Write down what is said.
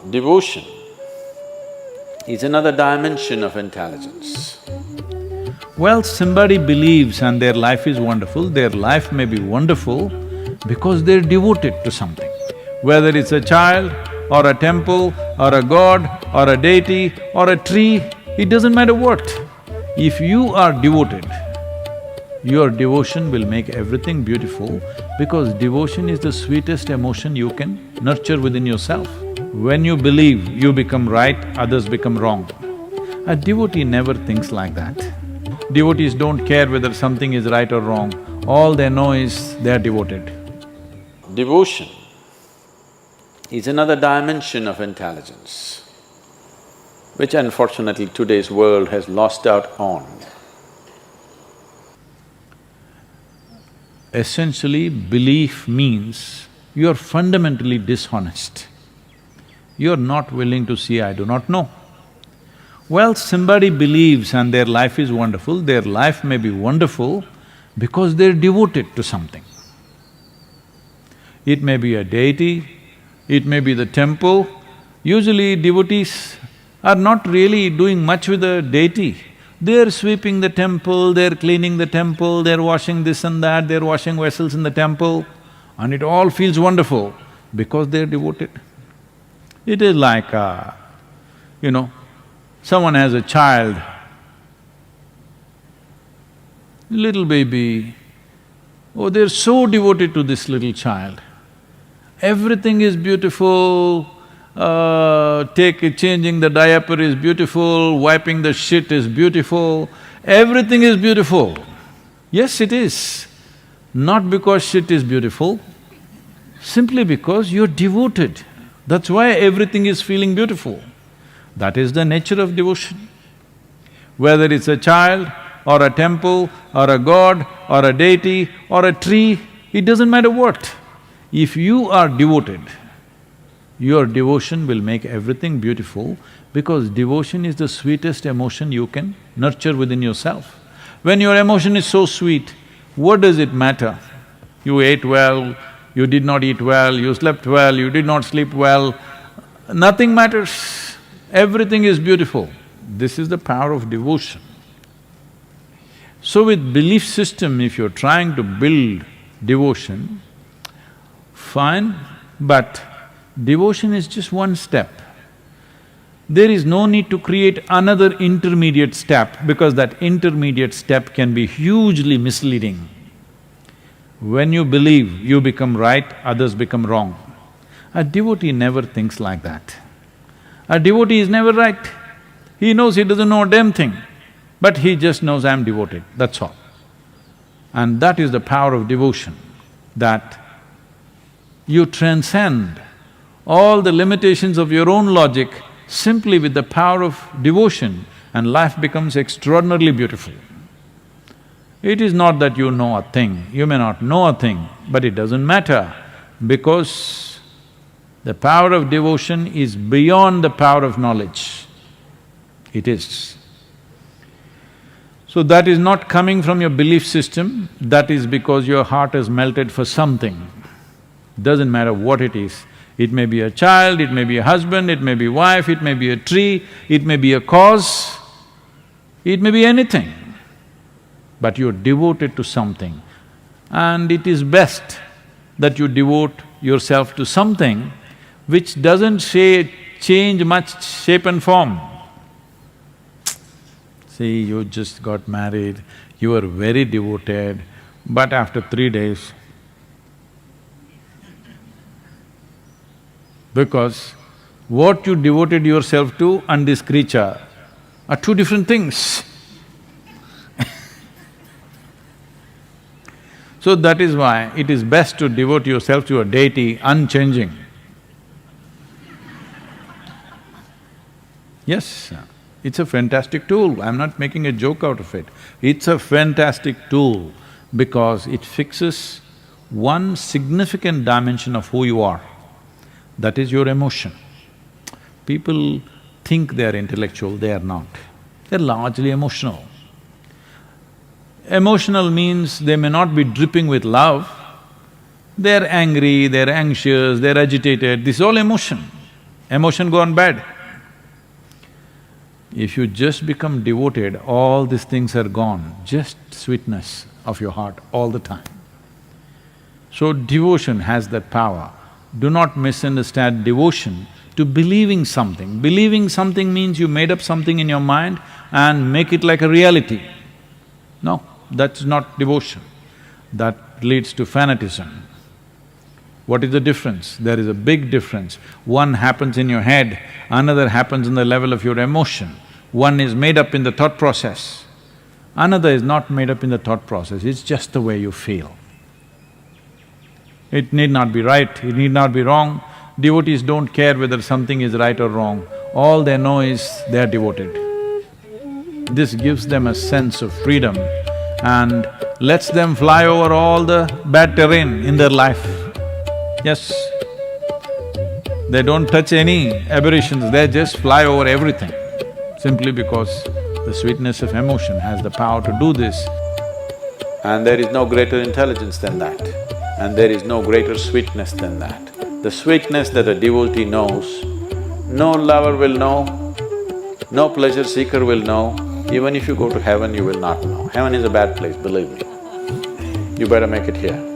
Devotion is another dimension of intelligence. Well, somebody believes and their life is wonderful, their life may be wonderful because they're devoted to something. Whether it's a child or a temple or a god or a deity or a tree, it doesn't matter what. If you are devoted, your devotion will make everything beautiful because devotion is the sweetest emotion you can nurture within yourself. When you believe you become right, others become wrong. A devotee never thinks like that. Devotees don't care whether something is right or wrong, all they know is they are devoted. Devotion is another dimension of intelligence, which unfortunately today's world has lost out on. Essentially, belief means you are fundamentally dishonest. You are not willing to see, I do not know. Well, somebody believes and their life is wonderful, their life may be wonderful because they're devoted to something. It may be a deity, it may be the temple. Usually devotees are not really doing much with the deity. They're sweeping the temple, they're cleaning the temple, they're washing this and that, they're washing vessels in the temple, and it all feels wonderful because they're devoted. It is like, someone has a child, little baby, oh, they're so devoted to this little child. Everything is beautiful, changing the diaper is beautiful, wiping the shit is beautiful, everything is beautiful. Yes, it is. Not because shit is beautiful, simply because you're devoted. That's why everything is feeling beautiful. That is the nature of devotion. Whether it's a child or a temple or a god or a deity or a tree, it doesn't matter what. If you are devoted, your devotion will make everything beautiful because devotion is the sweetest emotion you can nurture within yourself. When your emotion is so sweet, what does it matter? You ate well, you did not eat well, you slept well, you did not sleep well, nothing matters. Everything is beautiful. This is the power of devotion. So with belief system, if you're trying to build devotion, fine, but devotion is just one step. There is no need to create another intermediate step because that intermediate step can be hugely misleading. When you believe you become right, others become wrong. A devotee never thinks like that. A devotee is never right. He knows he doesn't know a damn thing, but he just knows I'm devoted, that's all. And that is the power of devotion, that you transcend all the limitations of your own logic simply with the power of devotion, and life becomes extraordinarily beautiful. It is not that you know a thing, you may not know a thing, but it doesn't matter because the power of devotion is beyond the power of knowledge. It is. So that is not coming from your belief system, that is because your heart has melted for something. Doesn't matter what it is. It may be a child, it may be a husband, it may be a wife, it may be a tree, it may be a cause, it may be anything. But you're devoted to something. And it is best that you devote yourself to something which doesn't change much shape and form. See, you just got married, you were very devoted, but after 3 days, because what you devoted yourself to and this creature are two different things. So that is why it is best to devote yourself to a deity unchanging. Yes, it's a fantastic tool, I'm not making a joke out of it. It's a fantastic tool because it fixes one significant dimension of who you are. That is your emotion. People think they are intellectual, they are not. They're largely emotional. Emotional means they may not be dripping with love, they're angry, they're anxious, they're agitated, this is all emotion. emotion gone bad. If you just become devoted, all these things are gone, just sweetness of your heart all the time. So devotion has that power. Do not misunderstand devotion to believing something. Believing something means you made up something in your mind and make it like a reality. No, that's not devotion. That leads to fanatism. What is the difference? There is a big difference. One happens in your head, another happens in the level of your emotion. One is made up in the thought process, another is not made up in the thought process, it's just the way you feel. It need not be right, it need not be wrong. Devotees don't care whether something is right or wrong, all they know is they are devoted. This gives them a sense of freedom and lets them fly over all the bad terrain in their life. Yes, they don't touch any aberrations, they just fly over everything, simply because the sweetness of emotion has the power to do this. And there is no greater intelligence than that, and there is no greater sweetness than that. The sweetness that a devotee knows, no lover will know, no pleasure seeker will know. Even if you go to heaven, you will not know. Heaven is a bad place, believe me. You better make it here.